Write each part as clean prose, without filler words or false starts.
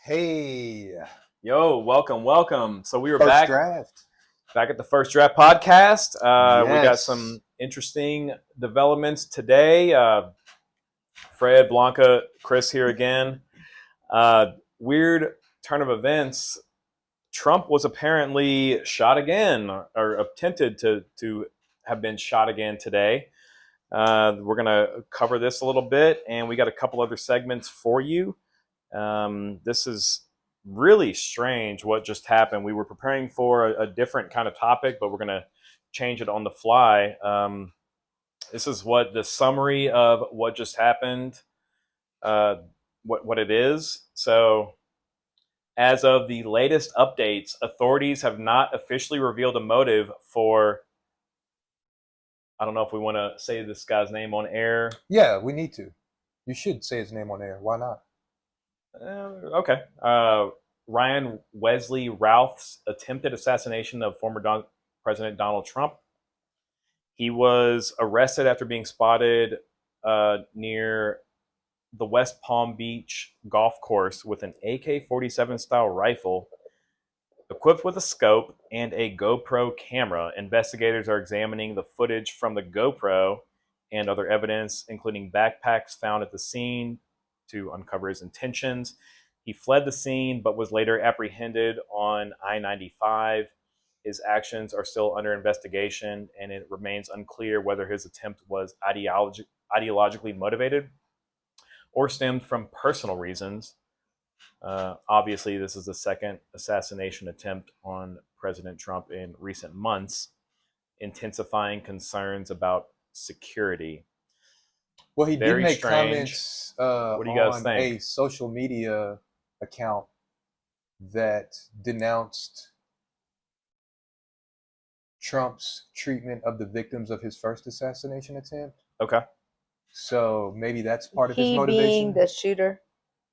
Hey, Yo, welcome. So we were first draft. back at the First Draft podcast. We got Yes. some interesting developments today. Fred, Blanca, Chris here again. Weird turn of events. Trump was apparently shot again, or attempted to have been shot again today. We're gonna cover this a little bit, and we got a couple other segments for you. This is really strange what just happened. We were preparing for a different kind of topic, but we're going to change it on the fly. This is what the summary of what just happened, uh, what it is. So, as of the latest updates, authorities have not officially revealed a motive for. I don't know if we want to say this guy's name on air. Yeah, we need to. You should say his name on air. Why not? Okay. Ryan Wesley Routh's attempted assassination of former President Donald Trump. He was arrested after being spotted near the West Palm Beach golf course with an AK-47 style rifle equipped with a scope and a GoPro camera. Investigators are examining the footage from the GoPro and other evidence, including backpacks found at the scene, to uncover his intentions. He fled the scene but was later apprehended on I-95. His actions are still under investigation, and it remains unclear whether his attempt was ideologically motivated or stemmed from personal reasons. Obviously, this is the second assassination attempt on President Trump in recent months, intensifying concerns about security. Well, he did Very make strange. comments What do you guys on think? a social media account that denounced Trump's treatment of the victims of his first assassination attempt. Okay. So maybe that's part of his He motivation. being the shooter.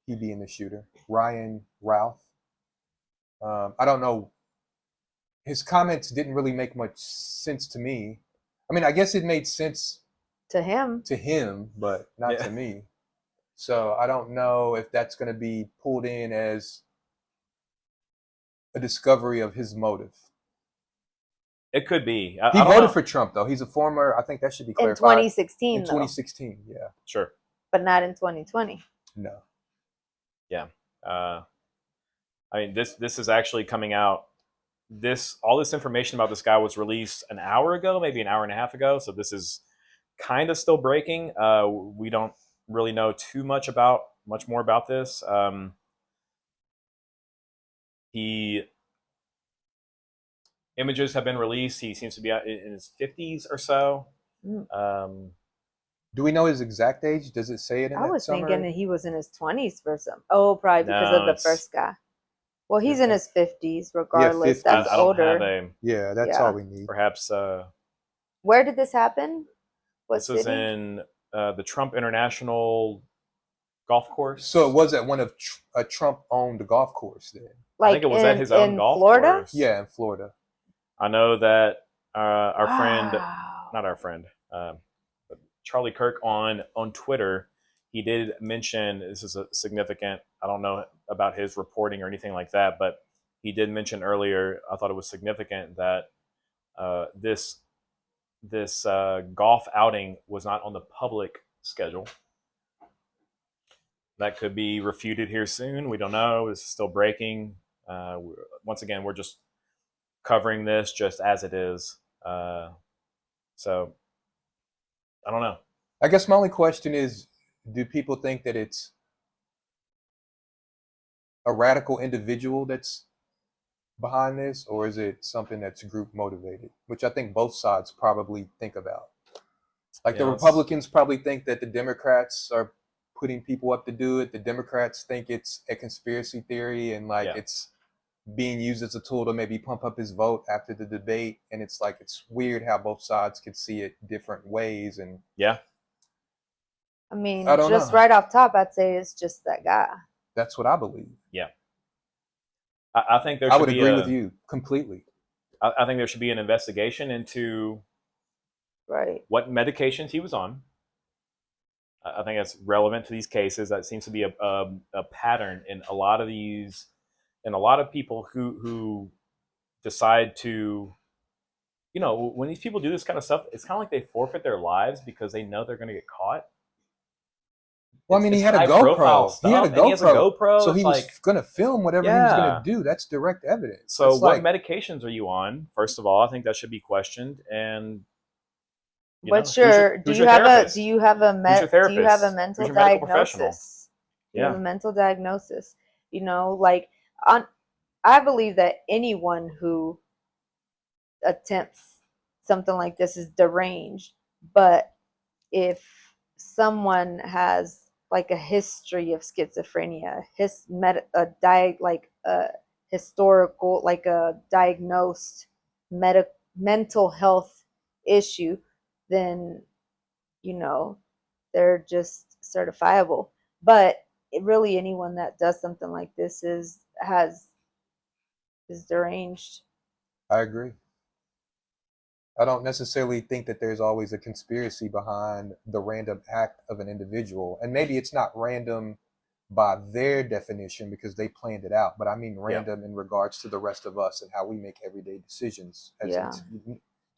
He being the shooter. Ryan Routh. I don't know. His comments didn't really make much sense to me. I mean, I guess it made sense To him. to him, but not to me. So I don't know if that's going to be pulled in as a discovery of his motive. It could be. He I don't voted know. for Trump, though. He's a former, I think that should be In clarified. 2016, In though. 2016, yeah. Sure. But not in 2020. No. Yeah. I mean, this is actually coming out. All this information about this guy was released an hour ago, maybe an hour and a half ago. So this is kind of still breaking. We don't really know too much more about this. Images have been released. He seems to be in his 50s or so. Do we know his exact age? Does it say it in I that was summary? thinking that he was in his 20s for some. Oh, probably because No, of the it's- first guy. Well, he's in his 50s, Yeah, 50s. regardless. That's I don't older. have a Yeah, that's Yeah. all we need. perhaps. Where did this happen? What This was city? in the Trump International golf course. So it was at one of a Trump-owned golf course then? I think it was at his own golf Florida? course. Yeah, in Florida. I know that our friend, Wow. not our friend, Charlie Kirk on Twitter, he did mention, this is a significant, I don't know about his reporting or anything like that, but he did mention earlier, I thought it was significant that this golf outing was not on the public schedule. That could be refuted here soon. We don't know. It's still breaking. Once again, we're just covering this just as it is. So I don't know. I guess my only question is, do people think that it's a radical individual that's behind this, or is it something that's group motivated? Which I think both sides probably think about. Like the Republicans probably think that the Democrats are putting people up to do it. The Democrats think it's a conspiracy theory and it's being used as a tool to maybe pump up his vote after the debate. And it's like, it's weird how both sides could see it different ways. And I mean, I don't just know. right off top, I'd say it's just that guy. That's what I believe. Yeah. I think there I should would be agree with you completely. I think there should be an investigation into Right. what medications he was on I think that's relevant to these cases. That seems to be a pattern in a lot of these, and a lot of people who decide to, when these people do this kind of stuff, it's kind of like they forfeit their lives because they know they're going to get caught. Well, I mean, he It's had a high-profile GoPro. He had a stuff, and he has a GoPro. GoPro. So It's he was like, going to film whatever he was going to do. That's direct evidence. So it's what like, medications are you on? First of all, I think that should be questioned. And What's who's your, who's your therapist? do you have a Who's your therapist? mental Who's your medical professional? diagnosis? Do you have Yeah. a mental diagnosis? Like I believe that anyone who attempts something like this is deranged. But if someone has like a history of schizophrenia, a historical, like a diagnosed mental health issue, then they're just certifiable. But really, anyone that does something like this is deranged. I agree. I don't necessarily think that there's always a conspiracy behind the random act of an individual. And maybe it's not random by their definition because they planned it out, but I mean random in regards to the rest of us and how we make everyday decisions as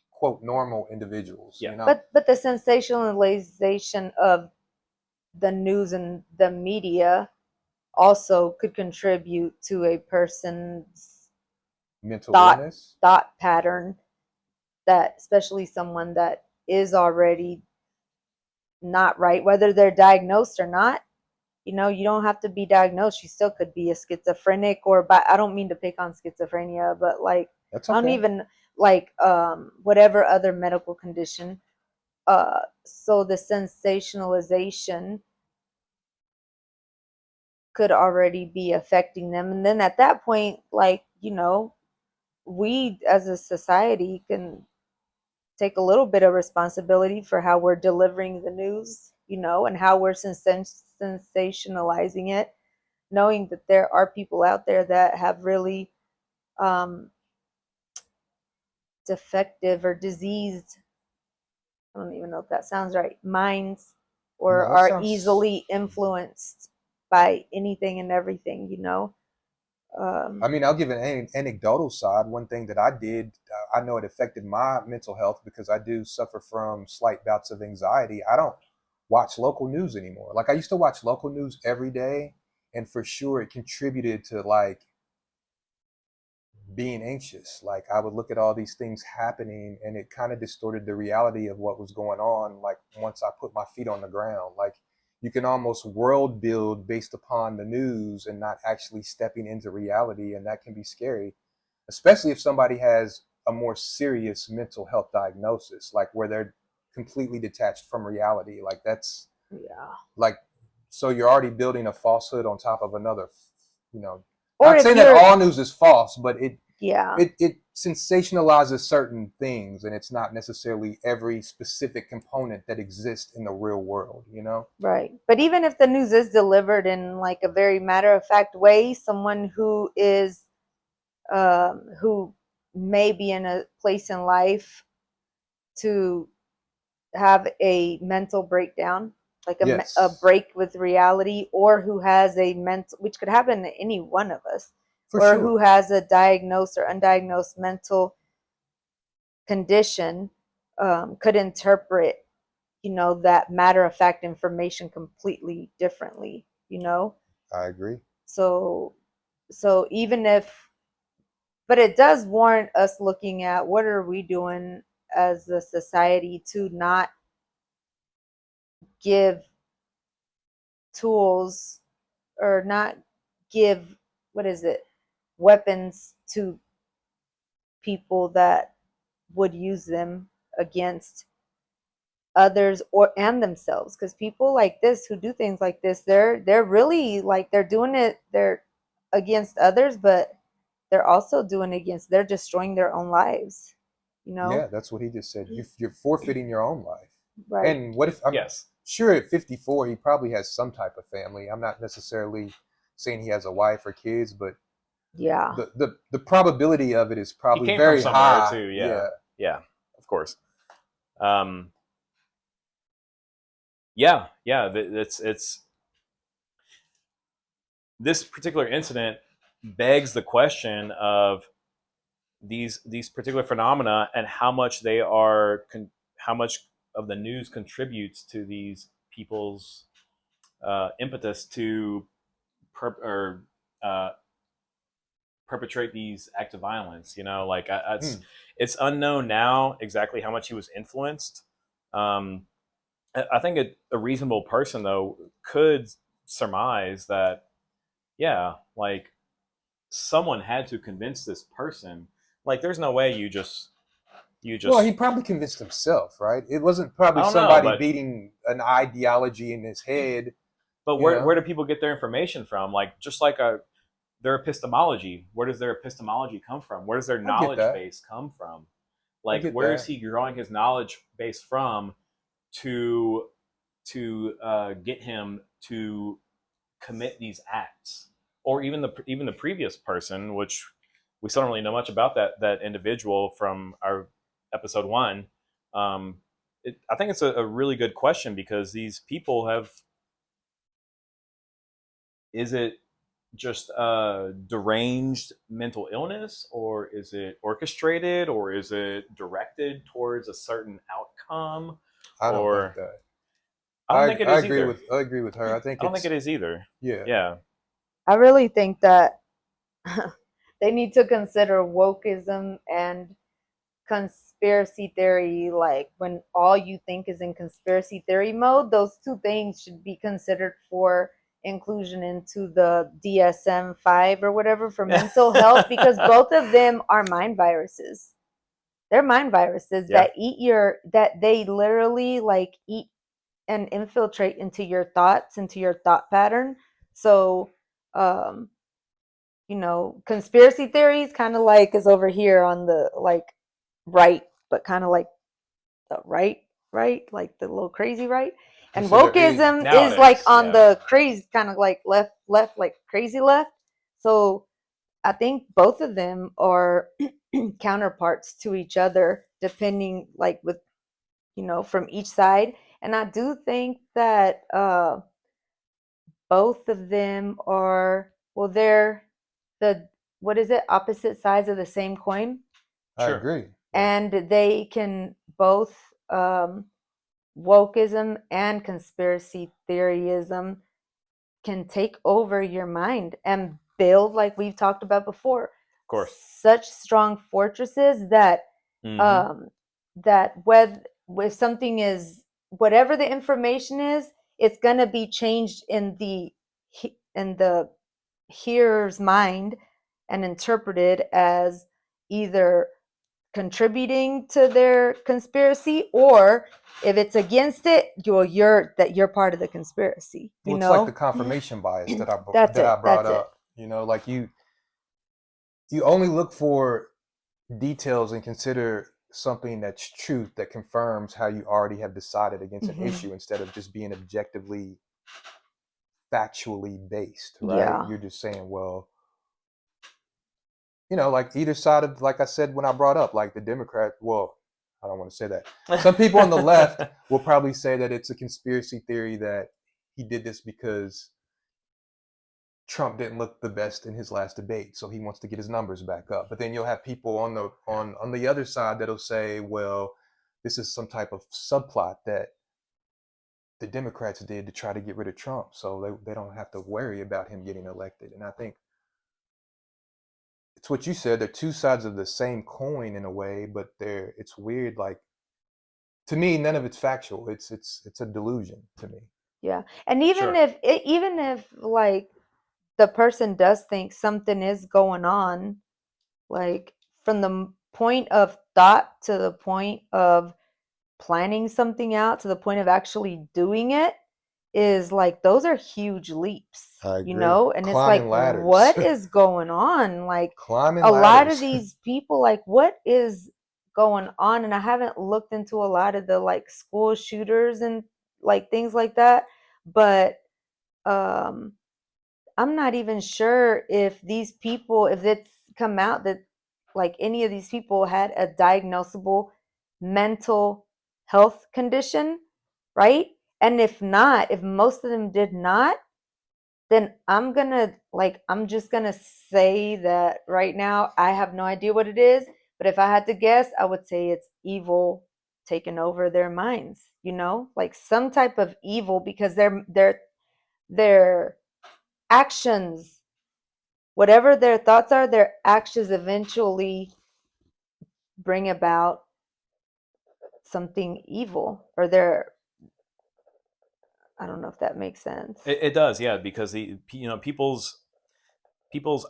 quote normal individuals. Yeah. But the sensationalization of the news and the media also could contribute to a person's mental illness, thought pattern, that especially someone that is already not right, whether they're diagnosed or not. You don't have to be diagnosed. You still could be a schizophrenic, but I don't mean to pick on schizophrenia, but like, that's okay. I don't even like whatever other medical condition. So the sensationalization could already be affecting them. And then at that point, like, we as a society can take a little bit of responsibility for how we're delivering the news, and how we're sensationalizing it, knowing that there are people out there that have really defective or diseased, I don't even know if that sounds right, minds, or are easily influenced by anything and everything. I mean, I'll give an anecdotal side. One thing that I did, I know it affected my mental health because I do suffer from slight bouts of anxiety. I don't watch local news anymore. Like I used to watch local news every day, and for sure it contributed to like being anxious. Like I would look at all these things happening and it kind of distorted the reality of what was going on. Like once I put my feet on the ground, like you can almost world build based upon the news and not actually stepping into reality. And that can be scary, especially if somebody has a more serious mental health diagnosis, like where they're completely detached from reality. Like that's like, so you're already building a falsehood on top of another, or not saying that all news is false, but it sensationalizes certain things, and it's not necessarily every specific component that exists in the real world, Right. But even if the news is delivered in like a very matter of fact way, someone who is who may be in a place in life to have a mental breakdown, like a break with reality, or who has a mental, which could happen to any one of us, who has a diagnosed or undiagnosed mental condition, could interpret, that matter of fact information completely differently. I agree. So even if, but it does warrant us looking at what are we doing as a society to not give tools, or not give, weapons to people that would use them against others and themselves. Because people like this who do things like this, they're really like, they're doing it, they're against others, but they're also doing it against, they're destroying their own lives. Yeah, that's what he just said. You're forfeiting your own life. Right. And what if, I'm sure at 54 he probably has some type of family. I'm not necessarily saying he has a wife or kids, but the probability of it is probably very high too. Yeah, of course. Yeah, it's this particular incident begs the question of these particular phenomena and how much they are how much of the news contributes to these people's impetus to or perpetrate these acts of violence. Like it's unknown now exactly how much he was influenced. I think a reasonable person though could surmise that, yeah, like someone had to convince this person. Like, there's no way you Well, he just probably convinced himself, right? It wasn't probably I don't know, somebody but beating an ideology in his head, you where know. do people get their information from? Like, just like their epistemology. Where does their epistemology come from? Where does their I get knowledge that. base come from? I Like, get where is that. he drawing his knowledge base from to get him to commit these acts? Or even the previous person, which we still don't really know much about that individual from our episode 1. I think it's a really good question, because these people have, is it just deranged mental illness, or is it orchestrated, or is it directed towards a certain outcome? I don't think Or that. I don't think it I is agree either. with her. I think I don't think it's it is either. yeah. Yeah. I really think that they need to consider wokeism and conspiracy theory. Like, when all you think is in conspiracy theory mode, those two things should be considered for inclusion into the DSM-5 or whatever for mental health, because both of them are mind viruses. They're mind viruses Yeah. that they literally like eat and infiltrate into your thoughts, into your thought pattern. So um conspiracy theories kind of like is over here on the like right, but kind of like the right, like the little crazy right. And wokeism is like Nowadays, on yeah. the crazy kind of like left, like crazy left. So I think both of them are counterparts to each other, depending like with from each side. And I do think that both of them are, well, they're the, what is it, opposite sides of the same coin. I Sure. agree. And they can both, wokeism and conspiracy theoryism can take over your mind and build, like we've talked about before, Of course. such strong fortresses that that whether if something is, whatever the information is, it's going to be changed in the hearer's mind and interpreted as either contributing to their conspiracy, or if it's against it, you're part of the conspiracy. Well, it's like the confirmation bias That's that I it. brought That's it. up. Like you only look for details and consider something that's truth that confirms how you already have decided against an issue, instead of just being objectively factually based, right? Yeah. You're just saying, well, like either side of, like I said when I brought up, like the Democrat, well, I don't want to say that. Some people on the left will probably say that it's a conspiracy theory that he did this because Trump didn't look the best in his last debate, so he wants to get his numbers back up. But then you'll have people on the other side that'll say, well, this is some type of subplot that the Democrats did to try to get rid of Trump, so they don't have to worry about him getting elected. And I think it's what you said, they're two sides of the same coin in a way, but it's weird. Like, to me, none of it's factual. It's a delusion to me. Yeah. And even Sure. if like the person does think something is going on, like from the point of thought to the point of planning something out to the point of actually doing it, is like, those are huge leaps. I agree. And Climbing it's like, ladders. what is going on? Like, Climbing a lot ladders. of these people, like, what is going on? And I haven't looked into a lot of the like school shooters and like things like that, but um I'm not even sure if these people, if it's come out that like any of these people had a diagnosable mental health condition, right? And if not, if most of them did not, then I'm just gonna say that right now I have no idea what it is. But if I had to guess, I would say it's evil taking over their minds, like some type of evil, because their actions, whatever their thoughts are, their actions eventually bring about something evil, or I don't know if that makes sense. It does, yeah, because people's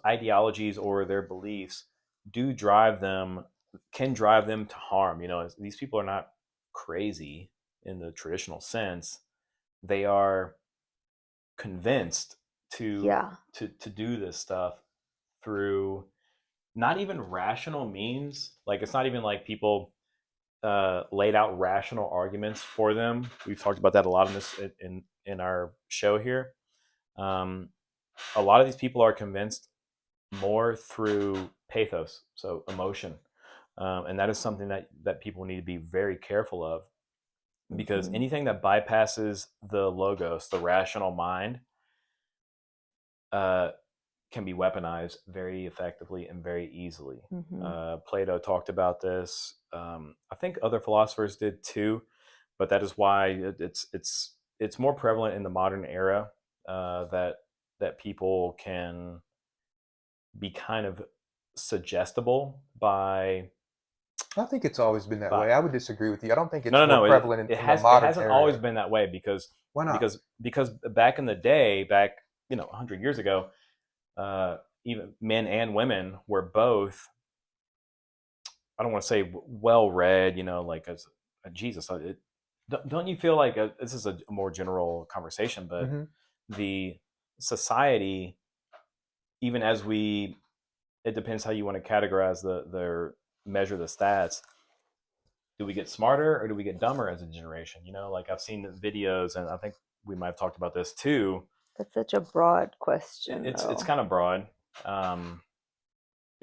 ideologies or their beliefs can drive them to harm. These people are not crazy in the traditional sense. They are convinced to do this stuff through not even rational means. Like, it's not even like people laid out rational arguments for them. We've talked about that a lot in our show here. A lot of these people are convinced more through pathos, so emotion, and that is something that people need to be very careful of, because anything that bypasses the logos, the rational mind, can be weaponized very effectively and very easily. Plato talked about this. I think other philosophers did too, but that is why it's more prevalent in the modern era, that people can be kind of suggestible by. I think it's always been that way. I would disagree with you. I don't think it's more prevalent in the modern It hasn't era. always been that way, because why not? Because back in the day, 100 years ago, even men and women were both, I don't want to say well read, like as Jesus. Don't you feel like this is a more general conversation, but the society, even as it depends how you want to categorize their measure the stats. Do we get smarter or do we get dumber as a generation? Like, I've seen videos, and I think we might have talked about this too. That's such a broad question. It's kind of broad.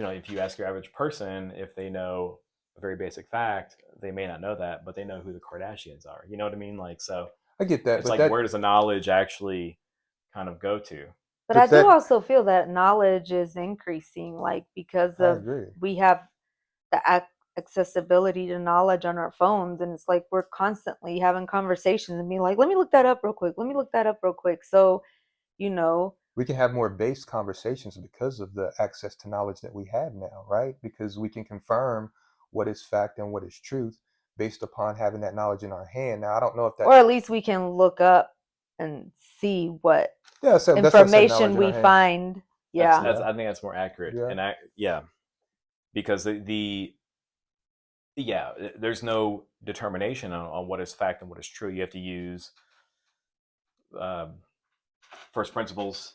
If you ask your average person if they know a very basic fact, they may not know that, but they know who the Kardashians are. You know what I mean? Like, so I get that. It's like, where does the knowledge actually kind of go to? But I do also feel that knowledge is increasing, like, because we have the accessibility to knowledge on our phones, and it's like we're constantly having conversations and being like, let me look that up real quick. So we can have more based conversations because of the access to knowledge that we have now, right? Because we can confirm what is fact and what is truth based upon having that knowledge in our hand. Now, I don't know if that, or at least we can look up and see what so information we find. I think that's more accurate. Because there's no determination on what is fact and what is true. You have to use first principles,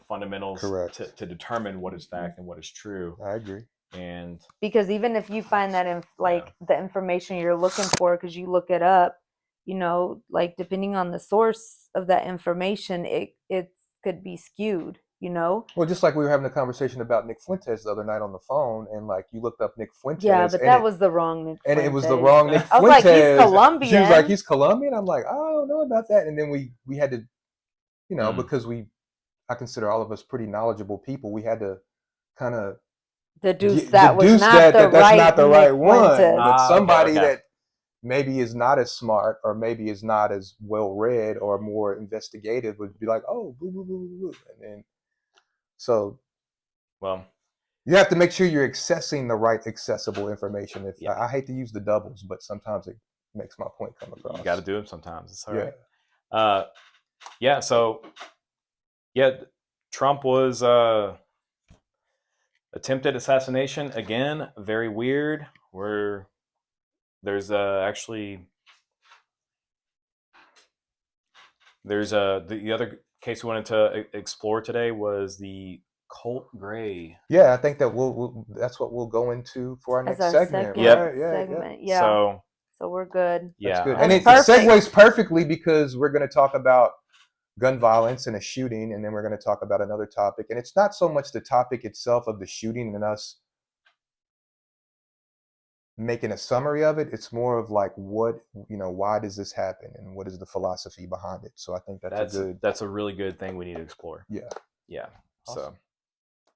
fundamentals, to determine what is fact and what is true. I agree. And because even if you find that the information you're looking for, because you look it up, like, depending on the source of that information, it could be skewed. Well, just like we were having a conversation about Nick Fuentes the other night on the phone, and like you looked up Nick Fuentes. Yeah, but that was the wrong Nick Fuentes. And it was the wrong Nick Fuentes. I was like, he's Colombian. She was like, he's Colombian. I'm like, I don't know about that. And then we had to, because I consider all of us pretty knowledgeable people. We had to kind of deduce that that's not the right one. But somebody okay. that maybe is not as smart, or maybe is not as well read or more investigative, would be like, oh, boo, boo, boo, boo. And then, so, well, you have to make sure you're accessing the right accessible information. I hate to use the doubles, but sometimes it makes my point come across. You got to do them sometimes. It's all right. So, Trump was attempted assassination again. Very weird. Where there's the other case we wanted to explore today was the Colt Gray. Yeah, I think that that's what we'll go into for our next segment. Yeah. So we're good. That's good. And it segues perfectly, because we're going to talk about gun violence and a shooting, and then we're going to talk about another topic. And it's not so much the topic itself of the shooting and us making a summary of it. It's more of like what, why does this happen and what is the philosophy behind it. So I think that's a good. That's a really good thing we need to explore. Yeah. Yeah. Awesome. So